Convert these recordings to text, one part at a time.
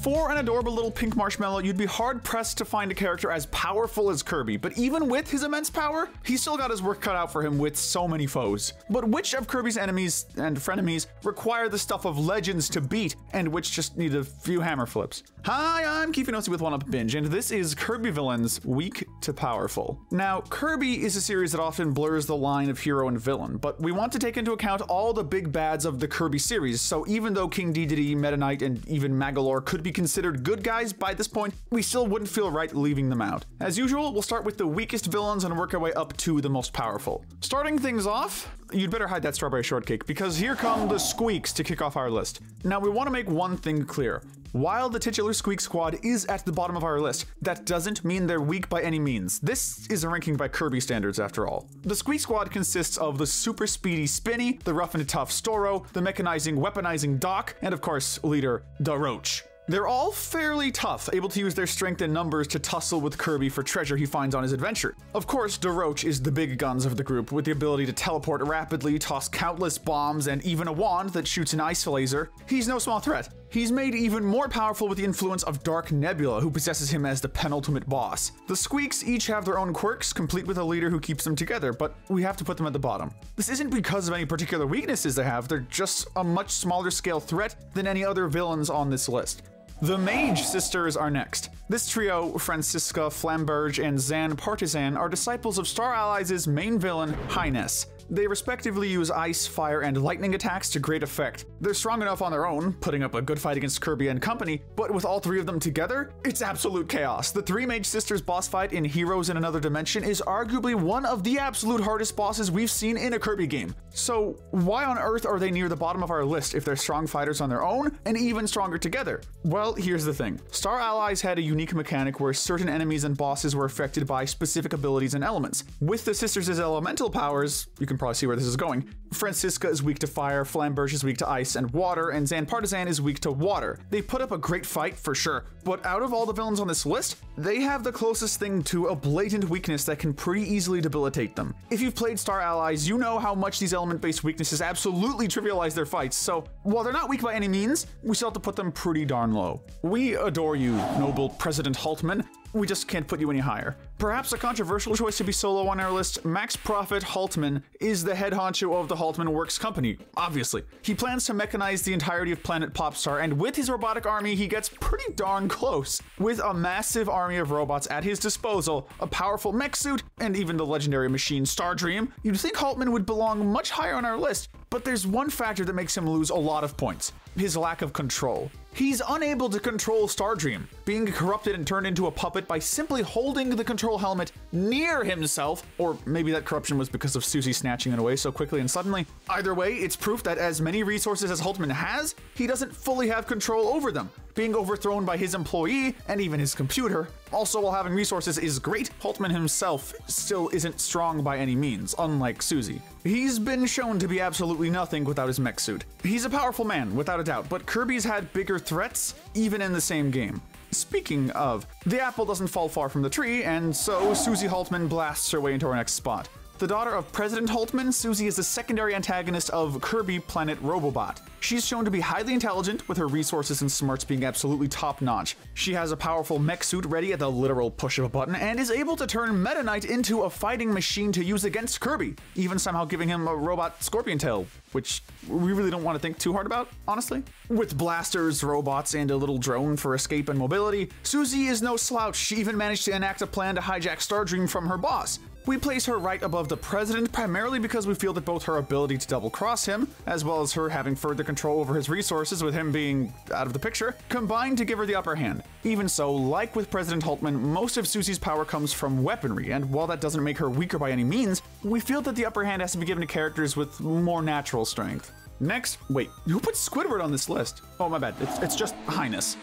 For an adorable little pink marshmallow, you'd be hard-pressed to find a character as powerful as Kirby, but even with his immense power, he's still got his work cut out for him with so many foes. But which of Kirby's enemies and frenemies require the stuff of legends to beat, and which just need a few hammer flips? Hi, I'm Keefy with 1UP Binge, and this is Kirby Villains Weak to Powerful. Now, Kirby is a series that often blurs the line of hero and villain, but we want to take into account all the big bads of the Kirby series, so even though King Dedede, Meta Knight, and even Magolor could be considered good guys by this point, we still wouldn't feel right leaving them out. As usual, we'll start with the weakest villains and work our way up to the most powerful. Starting things off, you'd better hide that strawberry shortcake, because here come the Squeaks to kick off our list. Now, we want to make one thing clear. While the titular Squeak Squad is at the bottom of our list, that doesn't mean they're weak by any means. This is a ranking by Kirby standards after all. The Squeak Squad consists of the super speedy Spinny, the rough and tough Storo, the mechanizing weaponizing Doc, and of course, leader Daroach. They're all fairly tough, able to use their strength and numbers to tussle with Kirby for treasure he finds on his adventure. Of course, Daroach is the big guns of the group, with the ability to teleport rapidly, toss countless bombs, and even a wand that shoots an ice laser. He's no small threat. He's made even more powerful with the influence of Dark Nebula, who possesses him as the penultimate boss. The Squeaks each have their own quirks, complete with a leader who keeps them together, but we have to put them at the bottom. This isn't because of any particular weaknesses they have, they're just a much smaller scale threat than any other villains on this list. The Mage Sisters are next. This trio, Francisca, Flamberge, and Zan Partizan, are disciples of Star Allies' main villain, Highness. They respectively use ice, fire, and lightning attacks to great effect. They're strong enough on their own, putting up a good fight against Kirby and company, but with all three of them together, it's absolute chaos. The three Mage Sisters boss fight in Heroes in Another Dimension is arguably one of the absolute hardest bosses we've seen in a Kirby game. So why on earth are they near the bottom of our list if they're strong fighters on their own, and even stronger together? Well, here's the thing. Star Allies had a unique mechanic where certain enemies and bosses were affected by specific abilities and elements. With the sisters' elemental powers, you can probably see where this is going. Francisca is weak to fire, Flamberge is weak to ice and water, and Zan Partizan is weak to water. They put up a great fight for sure, but out of all the villains on this list, they have the closest thing to a blatant weakness that can pretty easily debilitate them. If you've played Star Allies, you know how much these element-based weaknesses absolutely trivialize their fights, so while they're not weak by any means, we still have to put them pretty darn low. We adore you, noble President Haltman. We just can't put you any higher. Perhaps a controversial choice to be solo on our list, Max Prophet Haltman is the head honcho of the Haltman Works company, obviously. He plans to mechanize the entirety of Planet Popstar, and with his robotic army, he gets pretty darn close. With a massive army of robots at his disposal, a powerful mech suit, and even the legendary machine Stardream, you'd think Haltman would belong much higher on our list, but there's one factor that makes him lose a lot of points: his lack of control. He's unable to control Stardream, being corrupted and turned into a puppet by simply holding the control helmet near himself, or maybe that corruption was because of Susie snatching it away so quickly and suddenly. Either way, it's proof that as many resources as Haltman has, he doesn't fully have control over them, being overthrown by his employee and even his computer. Also, while having resources is great, Haltman himself still isn't strong by any means, unlike Susie. He's been shown to be absolutely nothing without his mech suit. He's a powerful man, without a doubt, but Kirby's had bigger threats, even in the same game. Speaking of, the apple doesn't fall far from the tree, and so Susie Haltman blasts her way into our next spot. The daughter of President Haltman, Susie is the secondary antagonist of Kirby Planet Robobot. She's shown to be highly intelligent, with her resources and smarts being absolutely top-notch. She has a powerful mech suit ready at the literal push of a button, and is able to turn Meta Knight into a fighting machine to use against Kirby, even somehow giving him a robot scorpion tail, which we really don't want to think too hard about, honestly. With blasters, robots, and a little drone for escape and mobility, Susie is no slouch. She even managed to enact a plan to hijack Stardream from her boss. We place her right above the president primarily because we feel that both her ability to double-cross him, as well as her having further control over his resources with him being out of the picture, combine to give her the upper hand. Even so, like with President Haltman, most of Susie's power comes from weaponry, and while that doesn't make her weaker by any means, we feel that the upper hand has to be given to characters with more natural strength. Next, wait, who put Squidward on this list? Oh, my bad, it's just Highness.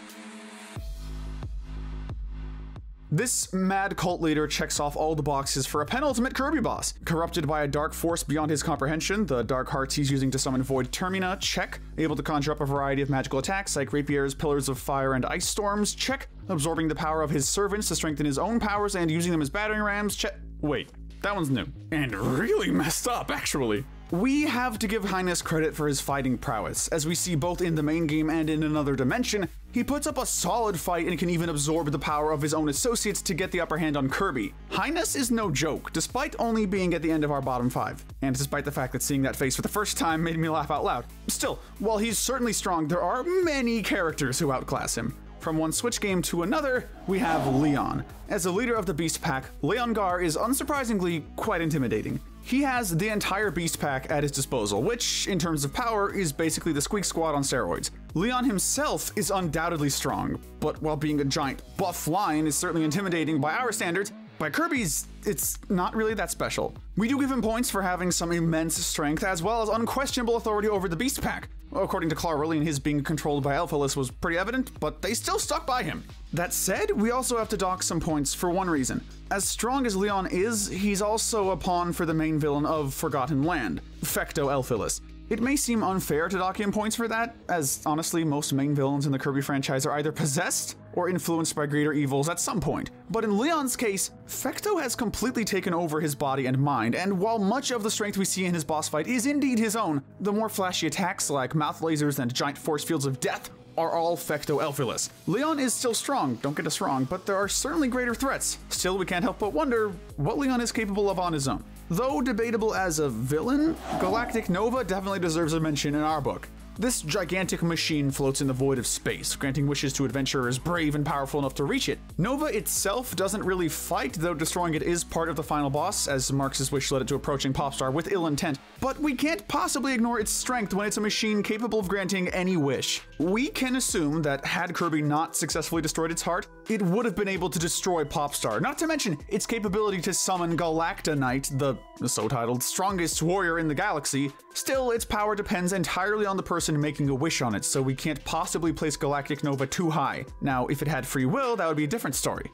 This mad cult leader checks off all the boxes for a penultimate Kirby boss. Corrupted by a dark force beyond his comprehension, the dark hearts he's using to summon Void Termina, check. Able to conjure up a variety of magical attacks like rapiers, pillars of fire, and ice storms, check. Absorbing the power of his servants to strengthen his own powers and using them as battering rams, check. Wait, that one's new. And really messed up, actually. We have to give Highness credit for his fighting prowess, as we see both in the main game and in Another Dimension. He puts up a solid fight and can even absorb the power of his own associates to get the upper hand on Kirby. Highness is no joke, despite only being at the end of our bottom 5, and despite the fact that seeing that face for the first time made me laugh out loud. Still, while he's certainly strong, there are many characters who outclass him. From one Switch game to another, we have Leon. As a leader of the Beast Pack, Leon Gar is unsurprisingly quite intimidating. He has the entire Beast Pack at his disposal, which, in terms of power, is basically the Squeak Squad on steroids. Leon himself is undoubtedly strong, but while being a giant buff lion is certainly intimidating by our standards, by Kirby's, it's not really that special. We do give him points for having some immense strength, as well as unquestionable authority over the Beast Pack. According to Clarwillian, his being controlled by Elphalus was pretty evident, but they still stuck by him. That said, we also have to dock some points for one reason. As strong as Leon is, he's also a pawn for the main villain of Forgotten Land, Fecto Elphalus. It may seem unfair to dock him points for that, as honestly most main villains in the Kirby franchise are either possessed or influenced by greater evils at some point. But in Leon's case, Fecto has completely taken over his body and mind, and while much of the strength we see in his boss fight is indeed his own, the more flashy attacks like mouth lasers and giant force fields of death are all Fecto Elphalus. Leon is still strong, don't get us wrong, but there are certainly greater threats. Still, we can't help but wonder what Leon is capable of on his own. Though debatable as a villain, Galactic Nova definitely deserves a mention in our book. This gigantic machine floats in the void of space, granting wishes to adventurers brave and powerful enough to reach it. Nova itself doesn't really fight, though destroying it is part of the final boss, as Marx's wish led it to approaching Popstar with ill intent. But we can't possibly ignore its strength when it's a machine capable of granting any wish. We can assume that had Kirby not successfully destroyed its heart, it would have been able to destroy Popstar, not to mention its capability to summon Galacta Knight, the so-titled strongest warrior in the galaxy. Still, its power depends entirely on the person making a wish on it, so we can't possibly place Galactic Nova too high. Now, if it had free will, that would be a different story.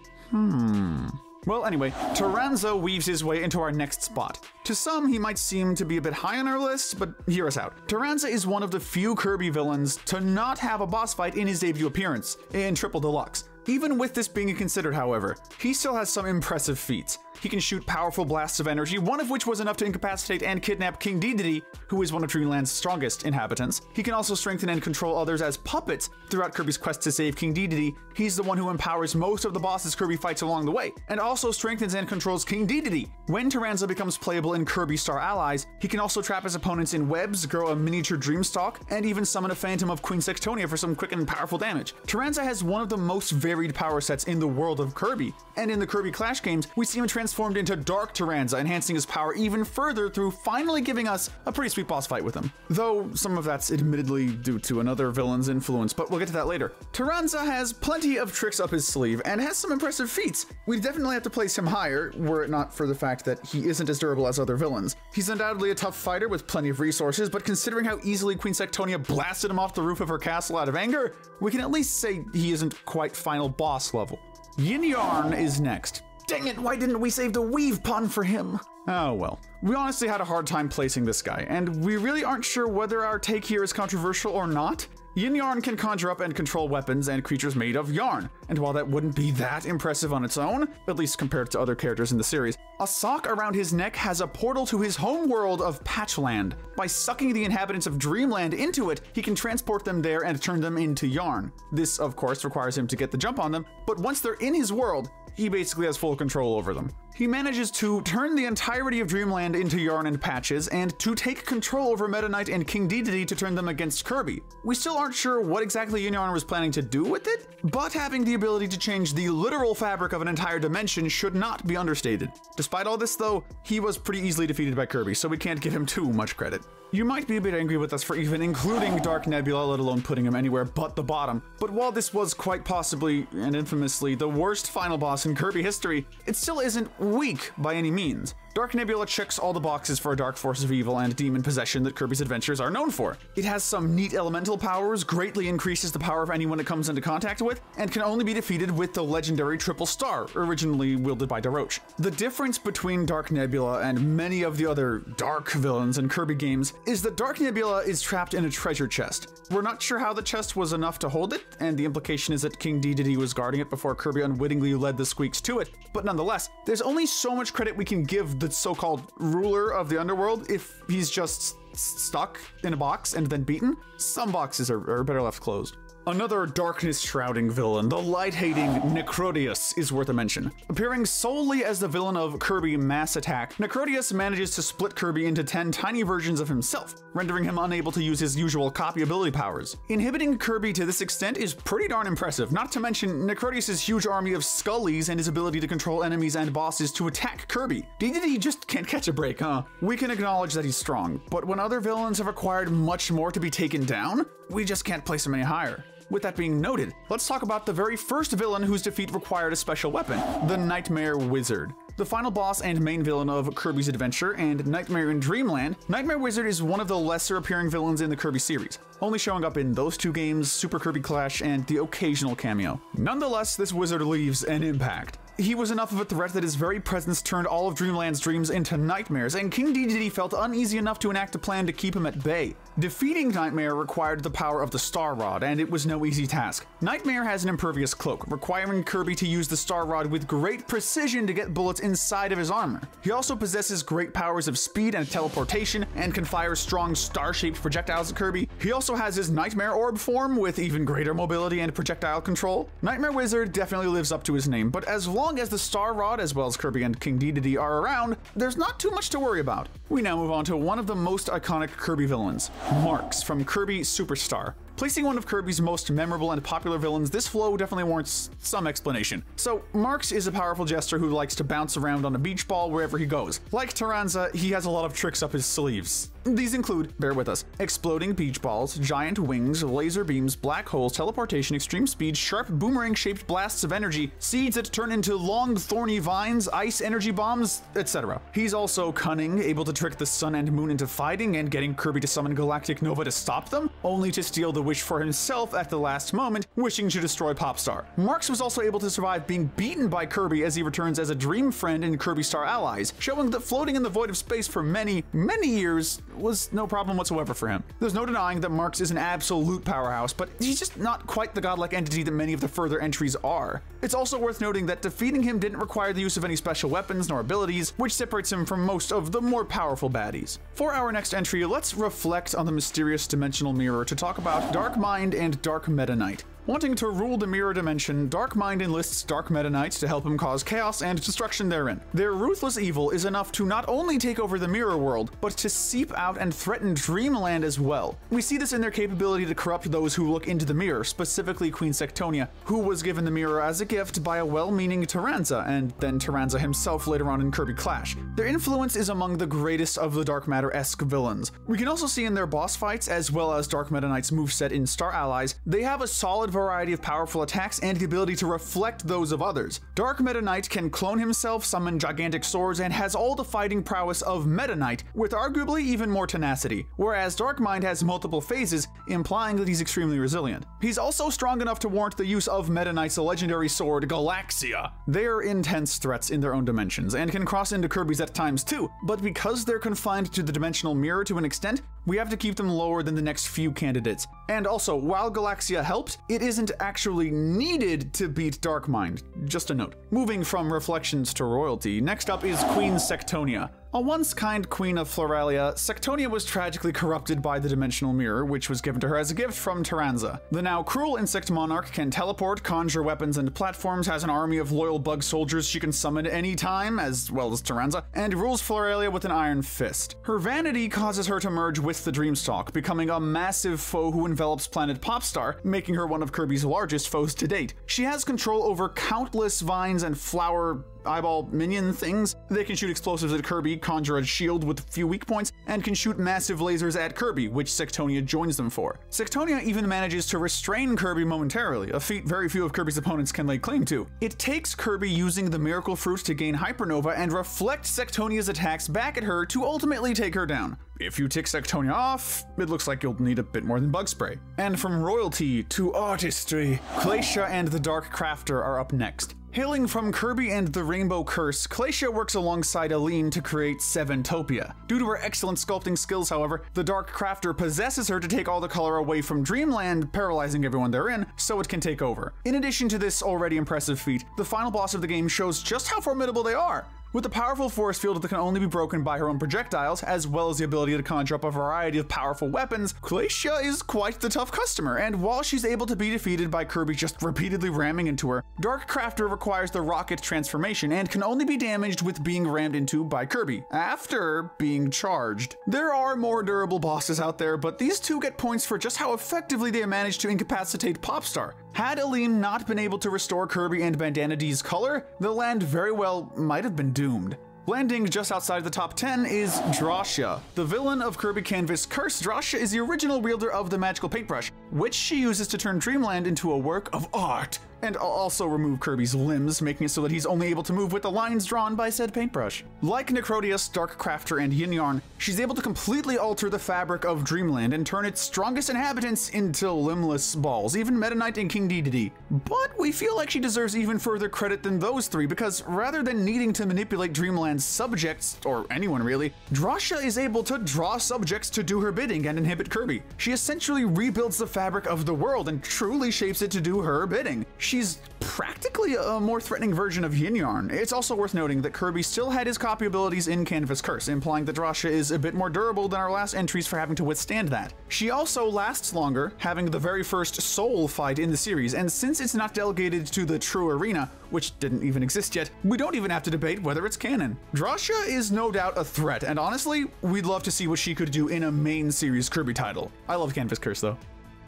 Well, anyway, Taranza weaves his way into our next spot. To some, he might seem to be a bit high on our list, but hear us out. Taranza is one of the few Kirby villains to not have a boss fight in his debut appearance, in Triple Deluxe. Even with this being considered, however, he still has some impressive feats. He can shoot powerful blasts of energy, one of which was enough to incapacitate and kidnap King Dedede, who is one of Dreamland's strongest inhabitants. He can also strengthen and control others as puppets throughout Kirby's quest to save King Dedede. He's the one who empowers most of the bosses Kirby fights along the way, and also strengthens and controls King Dedede. When Taranza becomes playable in Kirby Star Allies, he can also trap his opponents in webs, grow a miniature Dreamstalk, and even summon a Phantom of Queen Sectonia for some quick and powerful damage. Taranza has one of the most varied power sets in the world of Kirby, and in the Kirby Clash games, we see him transformed into Dark Taranza, enhancing his power even further through finally giving us a pretty sweet boss fight with him. Though some of that's admittedly due to another villain's influence, but we'll get to that later. Taranza has plenty of tricks up his sleeve and has some impressive feats. We'd definitely have to place him higher, were it not for the fact that he isn't as durable as other villains. He's undoubtedly a tough fighter with plenty of resources, but considering how easily Queen Sectonia blasted him off the roof of her castle out of anger, we can at least say he isn't quite final boss level. Yin Yarn is next. Dang it, why didn't we save the weave pun for him? Oh well. We honestly had a hard time placing this guy, and we really aren't sure whether our take here is controversial or not. Yin Yarn can conjure up and control weapons and creatures made of yarn, and while that wouldn't be that impressive on its own, at least compared to other characters in the series, a sock around his neck has a portal to his home world of Patchland. By sucking the inhabitants of Dreamland into it, he can transport them there and turn them into yarn. This, of course, requires him to get the jump on them, but once they're in his world, he basically has full control over them. He manages to turn the entirety of Dreamland into yarn and patches, and to take control over Meta Knight and King Dedede to turn them against Kirby. We still aren't sure what exactly Yin Yarn was planning to do with it, but having the ability to change the literal fabric of an entire dimension should not be understated. Despite all this though, he was pretty easily defeated by Kirby, so we can't give him too much credit. You might be a bit angry with us for even including Dark Nebula, let alone putting him anywhere but the bottom, but while this was quite possibly, and infamously, the worst final boss in Kirby history, it still isn't weak by any means. Dark Nebula checks all the boxes for a dark force of evil and demon possession that Kirby's adventures are known for. It has some neat elemental powers, greatly increases the power of anyone it comes into contact with, and can only be defeated with the legendary Triple Star, originally wielded by Daroche. The difference between Dark Nebula and many of the other dark villains in Kirby games is that Dark Nebula is trapped in a treasure chest. We're not sure how the chest was enough to hold it, and the implication is that King Dedede was guarding it before Kirby unwittingly led the Squeaks to it, but nonetheless, there's only so much credit we can give the so-called ruler of the underworld if he's just stuck in a box and then beaten. Some boxes are better left closed. Another darkness-shrouding villain, the light-hating Necrodius, is worth a mention. Appearing solely as the villain of Kirby Mass Attack, Necrodius manages to split Kirby into 10 tiny versions of himself, rendering him unable to use his usual copy ability powers. Inhibiting Kirby to this extent is pretty darn impressive, not to mention Necrodius' huge army of Scullies and his ability to control enemies and bosses to attack Kirby. DDD just can't catch a break, huh? We can acknowledge that he's strong, but when other villains have required much more to be taken down, we just can't place him any higher. With that being noted, let's talk about the very first villain whose defeat required a special weapon, the Nightmare Wizard. The final boss and main villain of Kirby's Adventure and Nightmare in Dreamland, Nightmare Wizard is one of the lesser appearing villains in the Kirby series, only showing up in those two games, Super Kirby Clash, and the occasional cameo. Nonetheless, this wizard leaves an impact. He was enough of a threat that his very presence turned all of Dreamland's dreams into nightmares, and King Dedede felt uneasy enough to enact a plan to keep him at bay. Defeating Nightmare required the power of the Star Rod, and it was no easy task. Nightmare has an impervious cloak, requiring Kirby to use the Star Rod with great precision to get bullets inside of his armor. He also possesses great powers of speed and teleportation, and can fire strong star-shaped projectiles at Kirby. He also has his Nightmare Orb form, with even greater mobility and projectile control. Nightmare Wizard definitely lives up to his name, but as long as the Star Rod, as well as Kirby and King Dedede, are around, there's not too much to worry about. We now move on to one of the most iconic Kirby villains, Marx from Kirby Superstar. Placing one of Kirby's most memorable and popular villains, this flow definitely warrants some explanation. So, Marx is a powerful jester who likes to bounce around on a beach ball wherever he goes. Like Taranza, he has a lot of tricks up his sleeves. These include, bear with us, exploding beach balls, giant wings, laser beams, black holes, teleportation, extreme speed, sharp boomerang-shaped blasts of energy, seeds that turn into long thorny vines, ice energy bombs, etc. He's also cunning, able to trick the sun and moon into fighting and getting Kirby to summon Galactic Nova to stop them, only to steal the wish for himself at the last moment, wishing to destroy Popstar. Marx was also able to survive being beaten by Kirby as he returns as a dream friend in Kirby Star Allies, showing that floating in the void of space for many, many years was no problem whatsoever for him. There's no denying that Marx is an absolute powerhouse, but he's just not quite the godlike entity that many of the further entries are. It's also worth noting that defeating him didn't require the use of any special weapons nor abilities, which separates him from most of the more powerful baddies. For our next entry, let's reflect on the mysterious dimensional mirror to talk about Dark Mind and Dark Meta Knight. Wanting to rule the mirror dimension, Dark Mind enlists Dark Meta Knight to help him cause chaos and destruction therein. Their ruthless evil is enough to not only take over the mirror world, but to seep out and threaten Dreamland as well. We see this in their capability to corrupt those who look into the mirror, specifically Queen Sectonia, who was given the mirror as a gift by a well-meaning Taranza, and then Taranza himself later on in Kirby Clash. Their influence is among the greatest of the Dark Matter-esque villains. We can also see in their boss fights, as well as Dark Meta Knight's moveset in Star Allies, they have a solid variety of powerful attacks and the ability to reflect those of others. Dark Meta Knight can clone himself, summon gigantic swords, and has all the fighting prowess of Meta Knight, with arguably even more tenacity, whereas Dark Mind has multiple phases, implying that he's extremely resilient. He's also strong enough to warrant the use of Meta Knight's legendary sword, Galaxia. They're intense threats in their own dimensions, and can cross into Kirby's at times too, but because they're confined to the dimensional mirror to an extent, we have to keep them lower than the next few candidates. And also, while Galaxia helps, it isn't actually needed to beat Dark Mind. Just a note. Moving from reflections to royalty, next up is Queen Sectonia. A once-kind queen of Floralia, Sectonia was tragically corrupted by the dimensional mirror, which was given to her as a gift from Taranza. The now cruel insect monarch can teleport, conjure weapons and platforms, has an army of loyal bug soldiers she can summon anytime, as well as Taranza, and rules Floralia with an iron fist. Her vanity causes her to merge with the Dreamstalk, becoming a massive foe who envelops planet Popstar, making her one of Kirby's largest foes to date. She has control over countless vines and flower eyeball minion things. They can shoot explosives at Kirby, conjure a shield with a few weak points, and can shoot massive lasers at Kirby, which Sectonia joins them for. Sectonia even manages to restrain Kirby momentarily, a feat very few of Kirby's opponents can lay claim to. It takes Kirby using the Miracle Fruit to gain Hypernova and reflect Sectonia's attacks back at her to ultimately take her down. If you tick Sectonia off, it looks like you'll need a bit more than bug spray. And from royalty to artistry, Glacia and the Dark Crafter are up next. Hailing from Kirby and the Rainbow Curse, Glacia works alongside Aline to create Seventopia. Due to her excellent sculpting skills, however, the Dark Crafter possesses her to take all the color away from Dreamland, paralyzing everyone therein, so it can take over. In addition to this already impressive feat, the final boss of the game shows just how formidable they are. With a powerful force field that can only be broken by her own projectiles, as well as the ability to conjure up a variety of powerful weapons, Glacia is quite the tough customer, and while she's able to be defeated by Kirby just repeatedly ramming into her, Dark Crafter requires the rocket transformation and can only be damaged with being rammed into by Kirby, after being charged. There are more durable bosses out there, but these two get points for just how effectively they managed to incapacitate Popstar. Had Aleem not been able to restore Kirby and Bandana D's color, the land very well might have been doomed. Landing just outside the top 10 is Drasha. The villain of Kirby Canvas Curse, Drasha is the original wielder of the magical paintbrush, which she uses to turn Dreamland into a work of art, and also remove Kirby's limbs, making it so that he's only able to move with the lines drawn by said paintbrush. Like Necrodius, Dark Crafter, and Yin Yarn, she's able to completely alter the fabric of Dreamland and turn its strongest inhabitants into limbless balls, even Meta Knight and King Dedede. But we feel like she deserves even further credit than those three, because rather than needing to manipulate Dreamland's subjects, or anyone really, Drasha is able to draw subjects to do her bidding and inhibit Kirby. She essentially rebuilds the fabric of the world and truly shapes it to do her bidding. She's practically a more threatening version of Yin Yarn. It's also worth noting that Kirby still had his copy abilities in Canvas Curse, implying that Drasha is a bit more durable than our last entries for having to withstand that. She also lasts longer, having the very first Soul fight in the series, and since it's not delegated to the True Arena, which didn't even exist yet, we don't even have to debate whether it's canon. Drasha is no doubt a threat, and honestly, we'd love to see what she could do in a main series Kirby title. I love Canvas Curse though.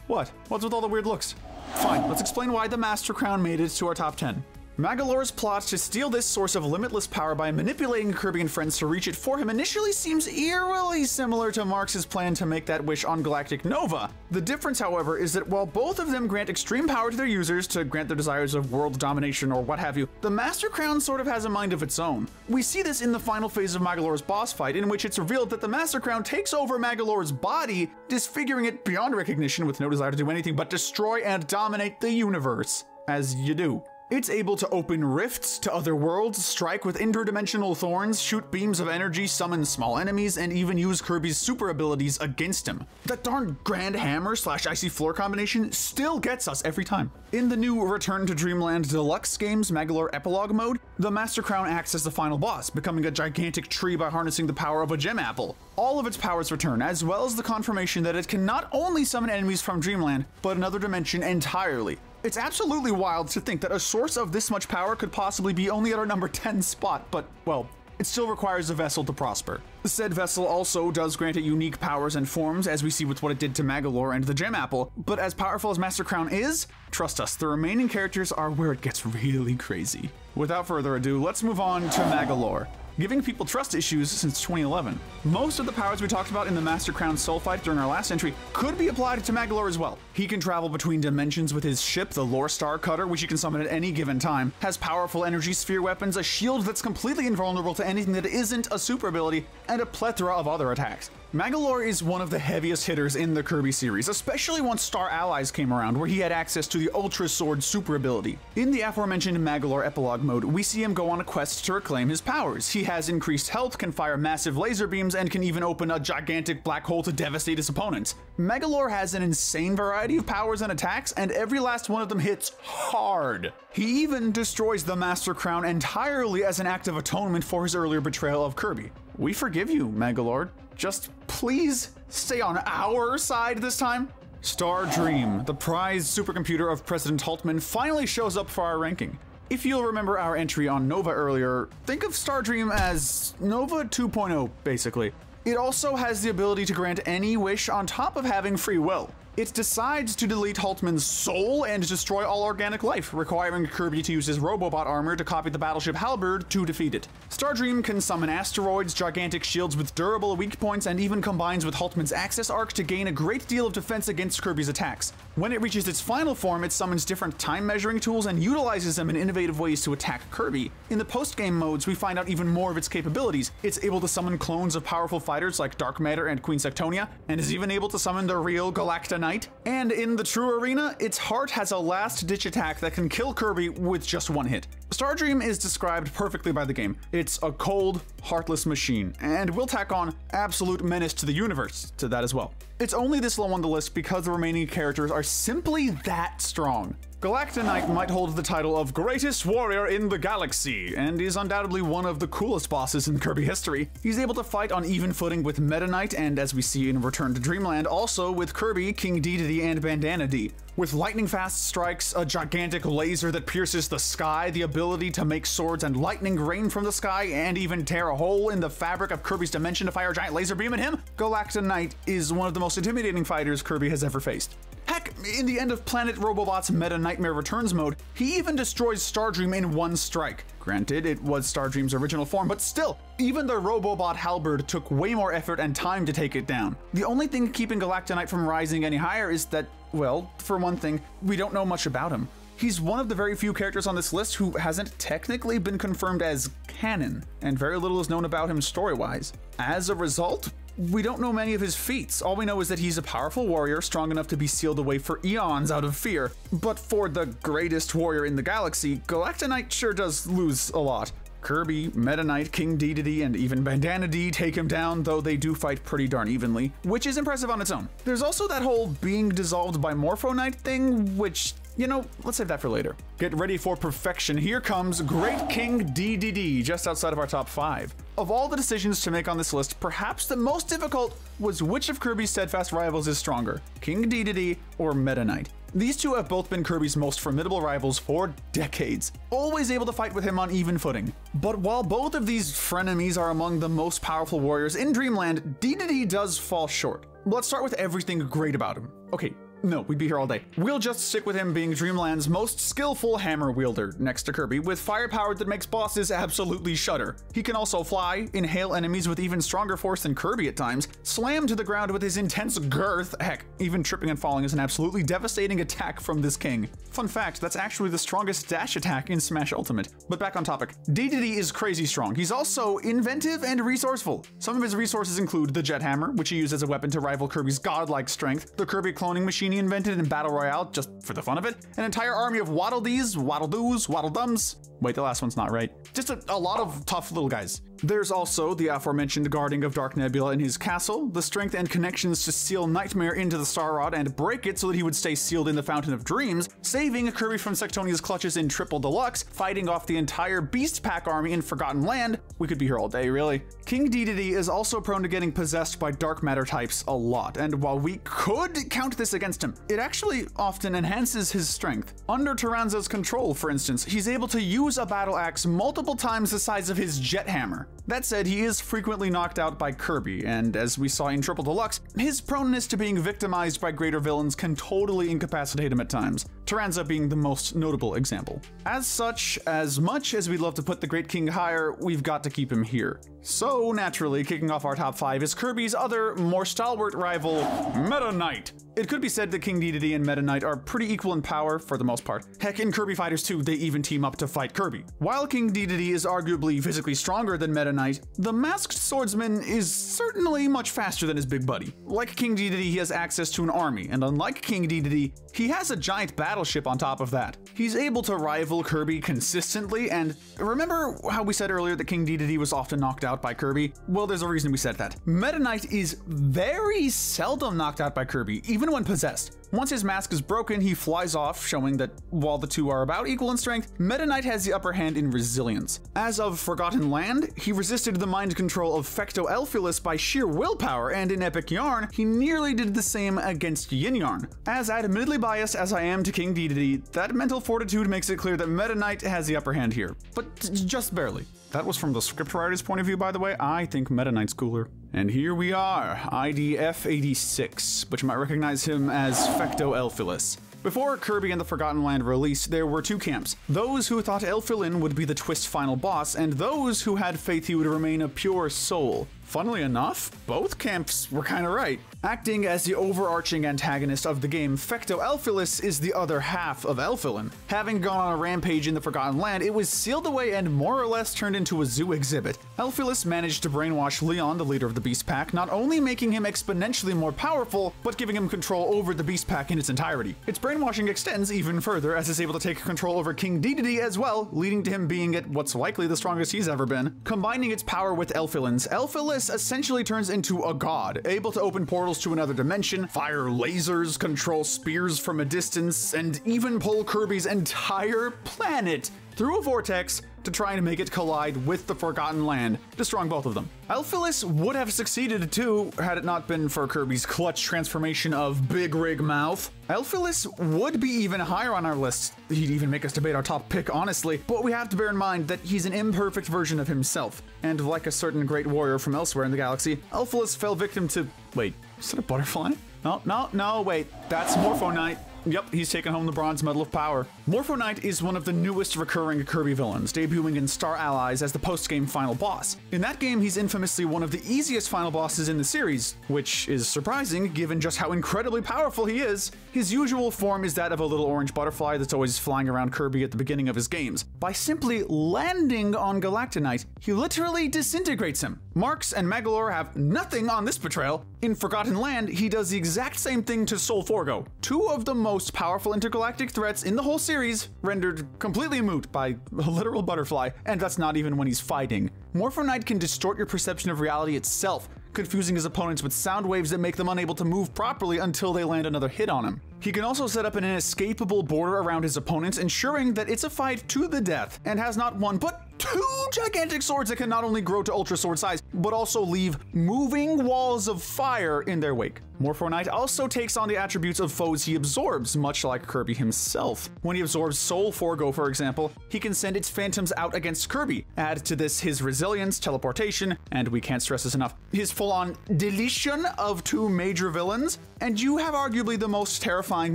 What? What's with all the weird looks? Fine, let's explain why the Master Crown made it to our top 10. Magolor's plot to steal this source of limitless power by manipulating Kirby and friends to reach it for him initially seems eerily similar to Marx's plan to make that wish on Galactic Nova. The difference, however, is that while both of them grant extreme power to their users to grant their desires of world domination or what have you, the Master Crown sort of has a mind of its own. We see this in the final phase of Magolor's boss fight, in which it's revealed that the Master Crown takes over Magolor's body, disfiguring it beyond recognition with no desire to do anything but destroy and dominate the universe. As you do. It's able to open rifts to other worlds, strike with interdimensional thorns, shoot beams of energy, summon small enemies, and even use Kirby's super abilities against him. That darn Grand Hammer / Icy Floor combination still gets us every time. In the new Return to Dreamland Deluxe game's Magolor Epilogue mode, the Master Crown acts as the final boss, becoming a gigantic tree by harnessing the power of a gem apple. All of its powers return, as well as the confirmation that it can not only summon enemies from Dreamland, but another dimension entirely. It's absolutely wild to think that a source of this much power could possibly be only at our number 10 spot, but, well, it still requires a vessel to prosper. Said vessel also does grant it unique powers and forms, as we see with what it did to Magolor and the Gem Apple, but as powerful as Master Crown is, trust us, the remaining characters are where it gets really crazy. Without further ado, let's move on to Magolor. Giving people trust issues since 2011. Most of the powers we talked about in the Master Crown Soul fight during our last entry could be applied to Magolor as well. He can travel between dimensions with his ship, the Lore Star Cutter, which he can summon at any given time, has powerful energy sphere weapons, a shield that's completely invulnerable to anything that isn't a super ability, and a plethora of other attacks. Magolor is one of the heaviest hitters in the Kirby series, especially once Star Allies came around, where he had access to the Ultra Sword super ability. In the aforementioned Magolor Epilogue mode, we see him go on a quest to reclaim his powers. He has increased health, can fire massive laser beams, and can even open a gigantic black hole to devastate his opponents. Magolor has an insane variety of powers and attacks, and every last one of them hits hard. He even destroys the Master Crown entirely as an act of atonement for his earlier betrayal of Kirby. We forgive you, Magolor. Just please stay on our side this time. Star Dream, the prized supercomputer of President Haltman, finally shows up for our ranking. If you'll remember our entry on Nova earlier, think of Star Dream as Nova 2.0, basically. It also has the ability to grant any wish on top of having free will. It decides to delete Haltman's soul and destroy all organic life, requiring Kirby to use his Robobot armor to copy the battleship Halberd to defeat it. Star Dream can summon asteroids, gigantic shields with durable weak points, and even combines with Haltman's Access Arc to gain a great deal of defense against Kirby's attacks. When it reaches its final form, it summons different time measuring tools and utilizes them in innovative ways to attack Kirby. In the post-game modes, we find out even more of its capabilities. It's able to summon clones of powerful fighters like Dark Matter and Queen Sectonia, and is even able to summon the real Galacta Knight. And in the True Arena, its heart has a last-ditch attack that can kill Kirby with just one hit. Star Dream is described perfectly by the game. It's a cold, heartless machine, and we'll tack on absolute menace to the universe to that as well. It's only this low on the list because the remaining characters are simply that strong. Galactonite might hold the title of greatest warrior in the galaxy, and is undoubtedly one of the coolest bosses in Kirby history. He's able to fight on even footing with Meta Knight, and as we see in Return to Dreamland, also with Kirby, King Dedede, and Bandana D. With lightning-fast strikes, a gigantic laser that pierces the sky, the ability to make swords and lightning rain from the sky, and even tear a hole in the fabric of Kirby's dimension to fire a giant laser beam at him, Galactonite is one of the most intimidating fighters Kirby has ever faced. Heck, in the end of Planet Robobot's Meta Nightmare Returns mode, he even destroys Stardream in one strike. Granted, it was Stardream's original form, but still, even the Robobot halberd took way more effort and time to take it down. The only thing keeping Galactonite from rising any higher is that, well, for one thing, we don't know much about him. He's one of the very few characters on this list who hasn't technically been confirmed as canon, and very little is known about him story-wise. As a result, we don't know many of his feats. All we know is that he's a powerful warrior, strong enough to be sealed away for eons out of fear. But for the greatest warrior in the galaxy, Galactonite sure does lose a lot. Kirby, Meta Knight, King Dedede, and even Bandana D take him down, though they do fight pretty darn evenly, which is impressive on its own. There's also that whole being dissolved by Morpho Knight thing, which, you know, let's save that for later. Get ready for perfection. Here comes Great King Dedede, just outside of our top 5. Of all the decisions to make on this list, perhaps the most difficult was which of Kirby's steadfast rivals is stronger, King Dedede or Meta Knight. These two have both been Kirby's most formidable rivals for decades, always able to fight with him on even footing. But while both of these frenemies are among the most powerful warriors in Dreamland, Dedede does fall short. Let's start with everything great about him. Okay, no, we'd be here all day. We'll just stick with him being Dreamland's most skillful hammer wielder, next to Kirby, with firepower that makes bosses absolutely shudder. He can also fly, inhale enemies with even stronger force than Kirby at times, slam to the ground with his intense girth. Heck, even tripping and falling is an absolutely devastating attack from this king. Fun fact, that's actually the strongest dash attack in Smash Ultimate. But back on topic, Dedede is crazy strong. He's also inventive and resourceful. Some of his resources include the Jet Hammer, which he used as a weapon to rival Kirby's godlike strength, the Kirby cloning machine he invented in Battle Royale just for the fun of it, an entire army of Waddle Dees, Waddle Doos, Waddle Dums. Wait, the last one's not right. Just a lot of tough little guys. There's also the aforementioned guarding of Dark Nebula in his castle, the strength and connections to seal Nightmare into the Star Rod and break it so that he would stay sealed in the Fountain of Dreams, saving Kirby from Sectonia's clutches in Triple Deluxe, fighting off the entire Beast Pack army in Forgotten Land. We could be here all day, really. King Dedede is also prone to getting possessed by dark matter types a lot, and while we could count this against him, it actually often enhances his strength. Under Tyranza's control, for instance, he's able to use a battle axe multiple times the size of his Jet Hammer. That said, he is frequently knocked out by Kirby, and as we saw in Triple Deluxe, his proneness to being victimized by greater villains can totally incapacitate him at times, Tyranza being the most notable example. As such, as much as we'd love to put the Great King higher, we've got to keep him here. So naturally, kicking off our top 5 is Kirby's other, more stalwart rival, Meta Knight. It could be said that King Dedede and Meta Knight are pretty equal in power for the most part. Heck, in Kirby Fighters 2, they even team up to fight Kirby. While King Dedede is arguably physically stronger than Meta Knight, the masked swordsman is certainly much faster than his big buddy. Like King Dedede, he has access to an army, and unlike King Dedede, he has a giant battleship on top of that. He's able to rival Kirby consistently, and remember how we said earlier that King Dedede was often knocked out by Kirby? Well, there's a reason we said that. Meta Knight is very seldom knocked out by Kirby, even when possessed. Once his mask is broken, he flies off, showing that while the two are about equal in strength, Meta Knight has the upper hand in resilience. As of Forgotten Land, he resisted the mind control of Fecto Elphilus by sheer willpower, and in Epic Yarn, he nearly did the same against Yin Yarn. As admittedly biased as I am to King Dedede, that mental fortitude makes it clear that Meta Knight has the upper hand here, but just barely. That was from the scriptwriter's point of view, by the way. I think Meta Knight's cooler. And here we are, IDF-86, but you might recognize him as Fecto Elphilus. Before Kirby and the Forgotten Land release, there were two camps. Those who thought Elphilin would be the Twist final boss, and those who had faith he would remain a pure soul. Funnily enough, both camps were kinda right. Acting as the overarching antagonist of the game, Fecto Elphilus is the other half of Elphilin. Having gone on a rampage in the Forgotten Land, it was sealed away and more or less turned into a zoo exhibit. Elphilus managed to brainwash Leon, the leader of the Beast Pack, not only making him exponentially more powerful, but giving him control over the Beast Pack in its entirety. Its brainwashing extends even further, as it's able to take control over King Dedede as well, leading to him being at what's likely the strongest he's ever been. Combining its power with Elphilin's, Elphilus essentially turns into a god, able to open portals portals to another dimension, fire lasers, control spears from a distance, and even pull Kirby's entire planet through a vortex to try and make it collide with the Forgotten Land, destroying both of them. Elphilis would have succeeded too had it not been for Kirby's clutch transformation of Big Rig Mouth. Elphilis would be even higher on our list. He'd even make us debate our top pick, honestly, but we have to bear in mind that he's an imperfect version of himself. And like a certain great warrior from elsewhere in the galaxy, Elphilis fell victim to... Wait, is that a butterfly? No, wait, that's Morpho Knight. Yep, he's taken home the Bronze Medal of Power. Morpho Knight is one of the newest recurring Kirby villains, debuting in Star Allies as the post-game final boss. In that game, he's infamously one of the easiest final bosses in the series, which is surprising given just how incredibly powerful he is. His usual form is that of a little orange butterfly that's always flying around Kirby at the beginning of his games. By simply landing on Galactonite, he literally disintegrates him. Marx and Megalore have nothing on this betrayal. In Forgotten Land, he does the exact same thing to Sol Forgo, two of the most powerful intergalactic threats in the whole series, rendered completely moot by a literal butterfly, and that's not even when he's fighting. Morpho Knight can distort your perception of reality itself, confusing his opponents with sound waves that make them unable to move properly until they land another hit on him. He can also set up an inescapable border around his opponents, ensuring that it's a fight to the death, and has not one but two gigantic swords that can not only grow to Ultra Sword size, but also leave moving walls of fire in their wake. Morpho Knight also takes on the attributes of foes he absorbs, much like Kirby himself. When he absorbs Sol Forgo, for example, he can send its phantoms out against Kirby. Add to this his resilience, teleportation, and we can't stress this enough, his full-on deletion of two major villains, and you have arguably the most terrifying,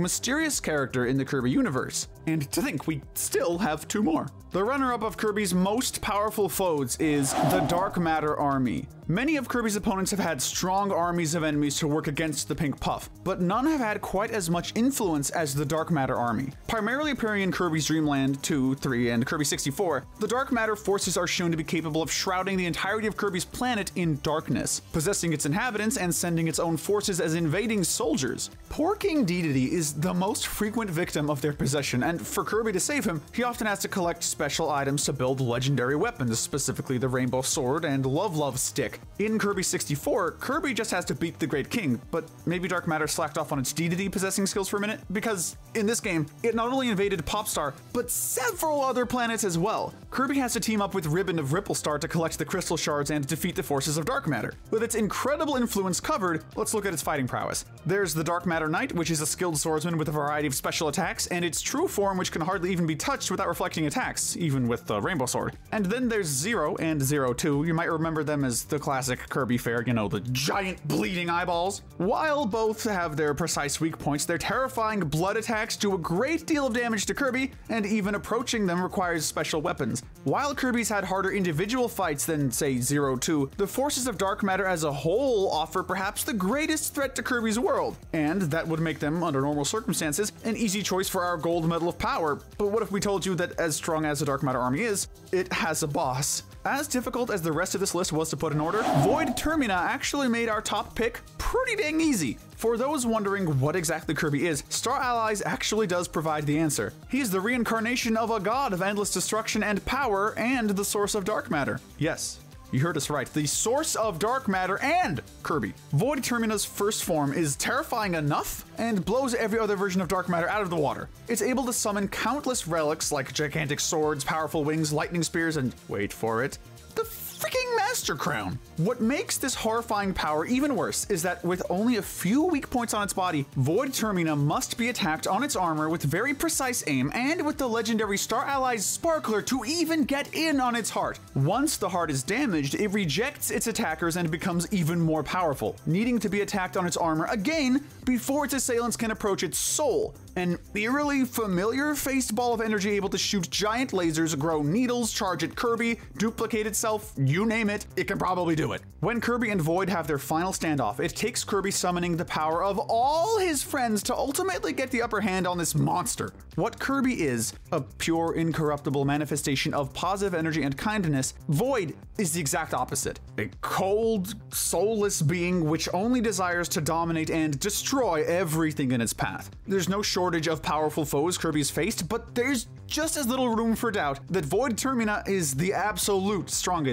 mysterious character in the Kirby universe. And to think, we still have two more. The runner-up of Kirby's most powerful foes is the Dark Matter Army. Many of Kirby's opponents have had strong armies of enemies to work against the Pink Puff, but none have had quite as much influence as the Dark Matter Army. Primarily appearing in Kirby's Dream Land 2, 3, and Kirby 64, the Dark Matter forces are shown to be capable of shrouding the entirety of Kirby's planet in darkness, possessing its inhabitants and sending its own forces as invading soldiers. Poor King Dedede is the most frequent victim of their possession, and for Kirby to save him, he often has to collect special items to build legendary weapons, specifically the Rainbow Sword and Love Stick. In Kirby 64, Kirby just has to beat the Great King, but maybe Dark Matter slacked off on its Dedede possessing skills for a minute, because in this game, it not only invaded Popstar, but several other planets as well. Kirby has to team up with Ribbon of Ripplestar to collect the Crystal Shards and defeat the forces of Dark Matter. With its incredible influence covered, let's look at its fighting prowess. There's the Dark Matter Knight, which is a skilled swordsman with a variety of special attacks, and its true form, which can hardly even be touched without reflecting attacks, even with the Rainbow Sword. And then there's Zero and Zero 2. You might remember them as the classic Kirby fare, you know, the giant bleeding eyeballs. While both have their precise weak points, their terrifying blood attacks do a great deal of damage to Kirby, and even approaching them requires special weapons. While Kirby's had harder individual fights than, say, Zero 2, the forces of Dark Matter as a whole offer perhaps the greatest threat to Kirby's world, and that would make them, under normal circumstances, an easy choice for our Gold Medal of Power. But what if we told you that as strong as the Dark Matter Army is, it has a boss? As difficult as the rest of this list was to put in order, Void Termina actually made our top pick pretty dang easy. For those wondering what exactly Kirby is, Star Allies actually does provide the answer. He's the reincarnation of a god of endless destruction and power, and the source of dark matter. Yes, you heard us right. The source of dark matter and Kirby. Void Termina's first form is terrifying enough and blows every other version of dark matter out of the water. It's able to summon countless relics like gigantic swords, powerful wings, lightning spears, and wait for it, the freaking Master Crown. What makes this horrifying power even worse is that with only a few weak points on its body, Void Termina must be attacked on its armor with very precise aim and with the legendary Star Allies Sparkler to even get in on its heart. Once the heart is damaged, it rejects its attackers and becomes even more powerful, needing to be attacked on its armor again before its assailants can approach its soul. An eerily familiar faced ball of energy able to shoot giant lasers, grow needles, charge at Kirby, duplicate itself, you name it, it can probably do it. When Kirby and Void have their final standoff, it takes Kirby summoning the power of all his friends to ultimately get the upper hand on this monster. What Kirby is, a pure, incorruptible manifestation of positive energy and kindness, Void is the exact opposite. A cold, soulless being which only desires to dominate and destroy everything in its path. There's no shortage of powerful foes Kirby's faced, but there's just as little room for doubt that Void Termina is the absolute strongest